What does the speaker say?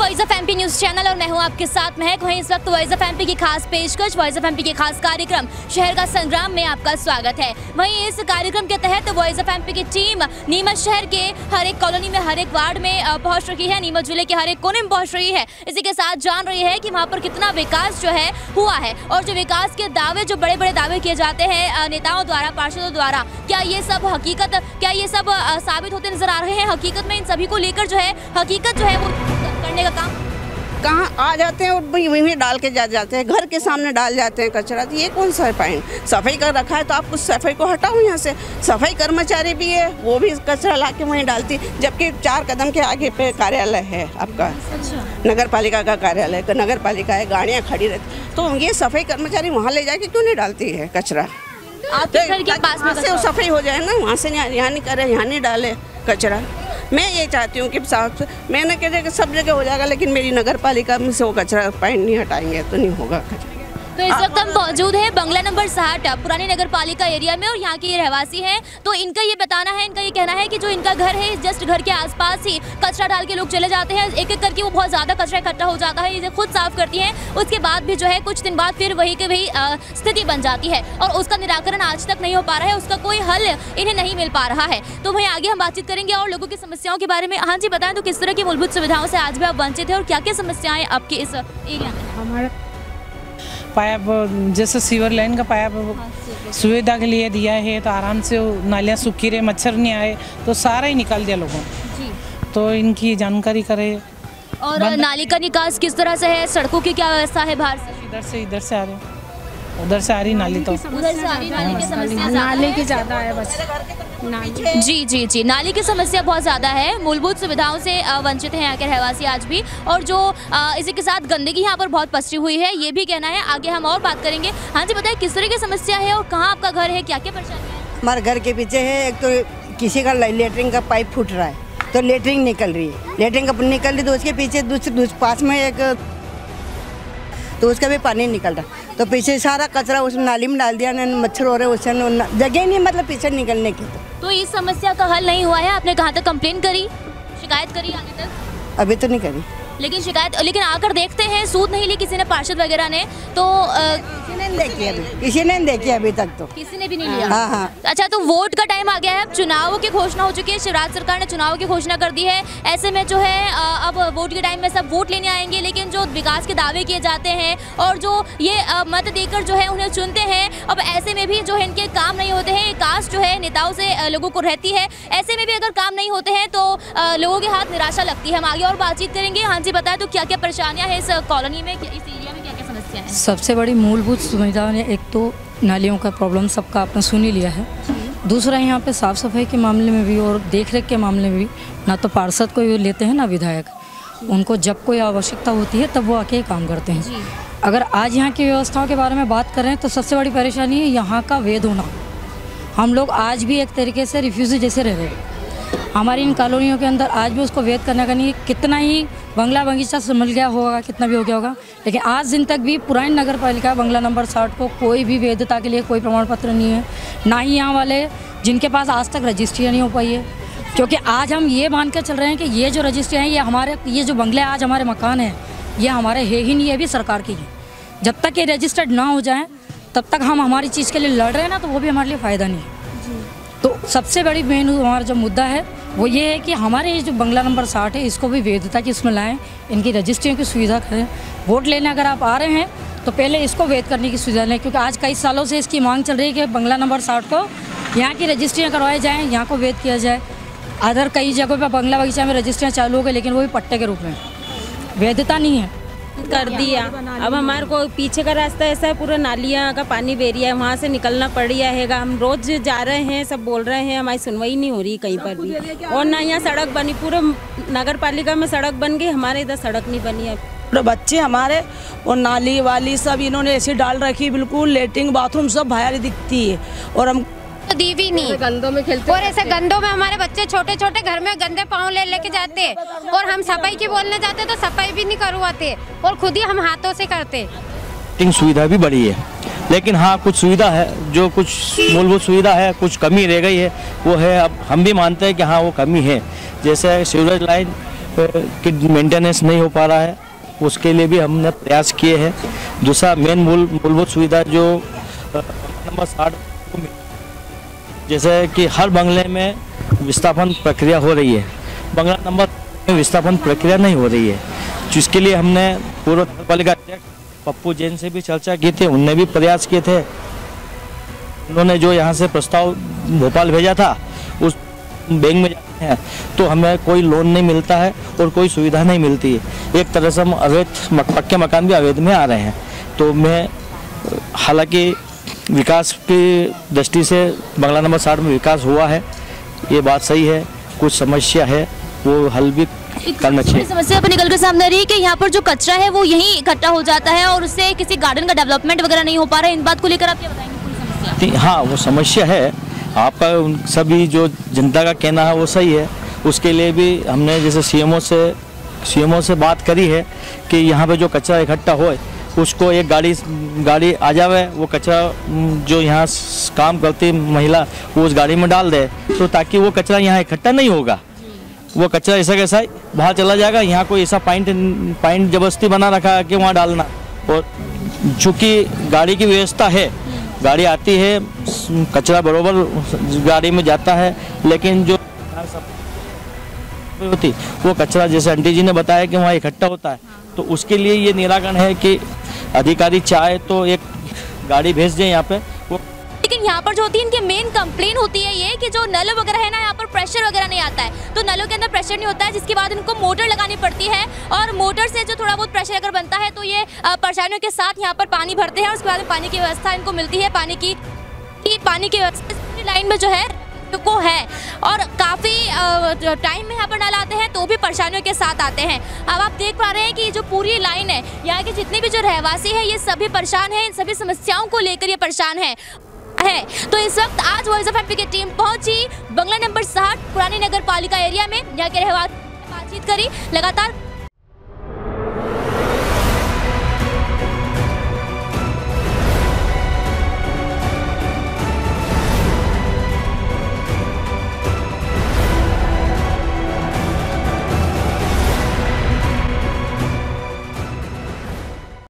Voice of MP news channel और मैं हूं आपके साथ महक। वहीं इस वक्त वॉइस ऑफ एमपी की खास पेशकश, वॉइस ऑफ एमपी के खास कार्यक्रम शहर का संग्राम में आपका स्वागत है। वहीं इस कार्यक्रम के तहत वॉइस ऑफ एमपी की टीम नीमच शहर के हर एक कॉलोनी में, हर एक वार्ड में पहुंच रही है। नीमच जिले के हर एक कोने में पहुंच रही है। इसी के साथ जान रही है कि वहाँ पर कितना विकास जो है हुआ है और जो विकास के दावे, जो बड़े बड़े दावे किए जाते हैं नेताओं द्वारा, पार्षदों द्वारा, क्या ये सब हकीकत, क्या ये सब साबित होते नजर आ रहे हैं? हकीकत में इन सभी को लेकर जो है हकीकत जो है वो करने का काम कहाँ आ जाते हैं और वहीं डाल के जाते हैं, घर के सामने डाल जाते हैं कचरा। तो ये कौन सा पॉइंट? सफाई कर रखा है तो आप उस सफाई को हटाओ यहाँ से। सफाई कर्मचारी भी है, वो भी कचरा ला के वहीं डालती, जबकि 4 कदम के आगे पे कार्यालय है आपका। नगर पालिका का कार्यालय, नगर पालिका है, गाड़ियाँ खड़ी रहती, तो ये सफाई कर्मचारी वहाँ ले जाके क्यों नहीं डालती है कचरा? आपके घर के पास में से सफाई हो जाए ना, वहाँ से यहाँ नहीं करे, यहाँ नहीं डाले कचरा। मैं ये चाहती हूँ कि साफ, मैंने कह दिया कि सब जगह हो जाएगा, लेकिन मेरी नगर पालिका में से वो कचरा पॉइंट नहीं हटाएंगे तो नहीं होगा कचरा। तो इस वक्त हम मौजूद हैं बंगला नंबर 60 पुरानी नगर पालिका एरिया में और यहाँ के ये रहवासी हैं। तो इनका ये बताना है, इनका ये कहना है कि जो इनका घर है, जस्ट घर के आसपास ही कचरा डाल के लोग चले जाते हैं। एक एक करके वो बहुत ज़्यादा कचरा इकट्ठा हो जाता है, इसे खुद साफ करती हैं। उसके बाद भी जो है कुछ दिन बाद फिर वही के वही स्थिति बन जाती है और उसका निराकरण आज तक नहीं हो पा रहा है, उसका कोई हल इन्हें नहीं मिल पा रहा है। तो वहीं आगे हम बातचीत करेंगे और लोगों की समस्याओं के बारे में। हाँ जी, बताएं तो किस तरह की मूलभूत सुविधाओं से आज भी आप वंचित हैं और क्या क्या समस्याएं आपके इस एरिया में? हमारे पाइप, जैसे सीवर लाइन का पाइप सुविधा के लिए दिया है, तो आराम से नालियाँ सूखी रहे, मच्छर नहीं आए, तो सारा ही निकाल दिया लोगों ने। तो इनकी जानकारी करे। और नाली का निकास किस तरह से है? सड़कों की क्या व्यवस्था है? बाहर से इधर से आ रहे, उधर से आ रही नाली, तो उधर से आ रही नाली की समस्या, नाली की ज़्यादा है बस। जी, नाली की समस्या बहुत ज़्यादा है। मूलभूत सुविधाओं से वंचित हैं यहाँ के रहवासी आज भी। और जो इसी के साथ गंदगी यहाँ पर बहुत पसरी हुई है, ये भी कहना है। आगे हम और बात करेंगे। हाँ जी, बताइए किस तरह की समस्या है और कहाँ आपका घर है, क्या क्या परेशानी है? हमारे घर के पीछे है, एक तो किसी का लेटरिन का पाइप फूट रहा है, तो लेटरिन निकल रही है, लेटरिन का निकल रही, तो उसके पीछे दूसरे पास में एक, तो उसका भी पानी निकल रहा, तो पीछे सारा कचरा उस नाली में डाल दिया, मच्छर हो रहे, उससे जगह नहीं, मतलब पीछे निकलने की। तो इस समस्या का हल नहीं हुआ है? आपने कहाँ तक कंप्लेन करी, शिकायत करी आगे तक? अभी तो नहीं करी, लेकिन आकर देखते हैं, सूद नहीं ली किसी ने, पार्षद वगैरह ने, तो किसी ने नहीं देखी अभी तक, तो किसी ने भी नहीं लिया। हाँ। अच्छा, तो वोट का टाइम आ गया है, अब चुनावों की घोषणा हो चुकी है, शिवराज सरकार ने चुनाव की घोषणा कर दी है। ऐसे में जो है अब वोट के टाइम में सब वोट लेने आएंगे, लेकिन जो विकास के दावे किए जाते हैं और जो ये मत देकर जो है उन्हें चुनते हैं, अब ऐसे में भी जो है इनके काम नहीं होते हैं। एक आस जो है नेताओं से लोगों को रहती है, ऐसे में भी अगर काम नहीं होते हैं तो लोगों के हाथ निराशा लगती है। हम आगे और बातचीत करेंगे। हाँ जी, बताएं तो क्या क्या परेशानियाँ हैं इस कॉलोनी में, इस एरिया में क्या क्या समस्या है? सबसे बड़ी मूलभूत सुविधा ने, एक तो नालियों का प्रॉब्लम सबका आपने सुन ही लिया है। दूसरा, यहाँ पे साफ़ सफाई के मामले में भी और देखरेख के मामले में भी ना तो पार्षद को लेते हैं ना विधायक। उनको जब कोई आवश्यकता होती है तब वो आके काम करते हैं। अगर आज यहाँ की व्यवस्थाओं के बारे में बात करें तो सबसे बड़ी परेशानी है यहाँ का वैध होना। हम लोग आज भी एक तरीके से रिफ्यूजी जैसे रह रहे हैं। हमारी इन कॉलोनियों के अंदर आज भी उसको वैध करने का नहीं, कितना ही बंगला बगीचा संभल गया होगा, कितना भी हो गया होगा, लेकिन आज दिन तक भी पुरानी नगर पालिका बंगला नंबर 60 को कोई भी वैधता के लिए कोई प्रमाण पत्र नहीं है। ना ही यहाँ वाले जिनके पास आज तक रजिस्ट्री नहीं हो पाई है, क्योंकि आज हम ये मान कर चल रहे हैं कि ये जो रजिस्ट्री हैं, ये हमारे, ये जो बंगले आज हमारे मकान हैं, ये हमारे है ही नहीं, ये भी सरकार की है। जब तक ये रजिस्टर्ड ना हो जाए तब तक हम हमारी चीज़ के लिए लड़ रहे हैं ना, तो वो भी हमारे लिए फ़ायदा नहीं है। तो सबसे बड़ी मेन हमारा जो मुद्दा है वो ये है कि हमारे ये जो बंगला नंबर 60 है, इसको भी वैधता की इसमें लाएँ, इनकी रजिस्ट्रियों की सुविधा करें। वोट लेने अगर आप आ रहे हैं तो पहले इसको वैध करने की सुविधा लें, क्योंकि आज कई सालों से इसकी मांग चल रही है कि बंगला नंबर 60 को यहाँ की रजिस्ट्रियाँ करवाई जाएँ, यहाँ को वैध किया जाए। अदर कई जगहों पर बंगला बगीचा में रजिस्ट्रियाँ चालू हो गई, लेकिन वो भी पट्टे के रूप में, वैधता नहीं है। कर दिया। अब हमारे को पीछे का रास्ता ऐसा है, पूरा नालियाँ का पानी बह रहा है, वहाँ से निकलना पड़ रहा है। हम रोज जा रहे हैं, सब बोल रहे हैं, हमारी सुनवाई नहीं हो रही कहीं पर भी। और ना यहाँ सड़क बनी, पूरे नगर पालिका में सड़क बन गई, हमारे इधर सड़क नहीं बनी है। पूरे बच्चे हमारे और नाली वाली सब इन्होंने ऐसी डाल रखी, बिल्कुल लेटरिन बाथरूम सब बाहर दिखती है, और हम दी भी नहीं, गंदों में खेलते, और ऐसे गंदों में हमारे बच्चे छोटे छोटे घर में गंदे पाँव लेके जाते, और हम सफाई की बोलने जाते तो सफाई भी नहीं करवाते, और खुद ही हम हाथों से करते। सुविधा भी बढ़ी है, लेकिन हाँ कुछ सुविधा है, जो कुछ मूलभूत सुविधा है कुछ कमी रह गई है, वो है। अब हम भी मानते हैं कि हाँ वो कमी है। जैसे सीवरेज लाइन की मेंटेनेंस नहीं हो पा रहा है, उसके लिए भी हमने प्रयास किए हैं। दूसरा मेन मूलभूत सुविधा जो नंबर 60 जैसे कि हर बंगले में विस्थापन प्रक्रिया हो रही है, बंगला नंबर में विस्थापन प्रक्रिया नहीं हो रही है, जिसके लिए हमने पूर्व नगर पालिका अध्यक्ष पप्पू जैन से भी चर्चा की थी, उनने भी प्रयास किए थे। उन्होंने जो यहाँ से प्रस्ताव भोपाल भेजा था उस बैंक में जाते हैं तो हमें कोई लोन नहीं मिलता है और कोई सुविधा नहीं मिलती है। एक तरह से हम अवैध पक्के मकान भी अवैध में आ रहे हैं। तो मैं हालांकि विकास की दृष्टि से बंगला नंबर 60 में विकास हुआ है, ये बात सही है, कुछ समस्या है वो हल भी करना चाहिए। समस्या पर निकल कर सामने आ रही है कि यहाँ पर जो कचरा है वो यहीं इकट्ठा हो जाता है और उससे किसी गार्डन का डेवलपमेंट वगैरह नहीं हो पा रहा है। इन बात को लेकर आप क्या बताएंगे? पूरी समस्या हाँ, वो समस्या है, आपका सभी जो जनता का कहना है वो सही है। उसके लिए भी हमने जैसे सीएमओ से बात करी है कि यहाँ पे जो कचरा इकट्ठा हो उसको एक गाड़ी आ जावे, वो कचरा जो यहाँ काम करती महिला वो उस गाड़ी में डाल दे, तो ताकि वो कचरा यहाँ इकट्ठा नहीं होगा, वो कचरा ऐसा कैसा बाहर चला जाएगा। यहाँ कोई ऐसा पॉइंट जबरदस्ती बना रखा है कि वहाँ डालना, और चूँकि गाड़ी की व्यवस्था है, गाड़ी आती है, कचरा बरोबर गाड़ी में जाता है, लेकिन जो होती वो कचरा जैसे आंटी जी ने बताया कि वहाँ इकट्ठा होता है, तो उसके लिए ये निराकरण है कि अधिकारी चाहे तो एक गाड़ी भेज दें यहाँ पे। लेकिन यहाँ पर जो होती है इनकी मेन कंप्लेन होती है ये कि जो नल वगैरह है ना, यहाँ पर प्रेशर वगैरह नहीं आता है, तो नलों के अंदर प्रेशर नहीं होता है, जिसके बाद इनको मोटर लगानी पड़ती है और मोटर से जो थोड़ा बहुत प्रेशर अगर बनता है तो ये परेशानियों के साथ यहाँ पर पानी भरते हैं और उसके बाद पानी की व्यवस्था इनको मिलती है। पानी की व्यवस्था लाइन में जो है को है और काफ़ी टाइम में यहाँ पर नल आते हैं तो भी परेशानियों के साथ आते हैं। अब आप देख पा रहे हैं कि जो पूरी लाइन है, यहाँ के जितने भी जो रहवासी हैं ये सभी परेशान हैं, इन सभी समस्याओं को लेकर ये परेशान है। तो इस वक्त आज वॉइस ऑफ एमपी की टीम पहुंची बंगला नंबर 60 पुरानी नगर पालिका एरिया में, यहाँ के रहवासी बातचीत करी, लगातार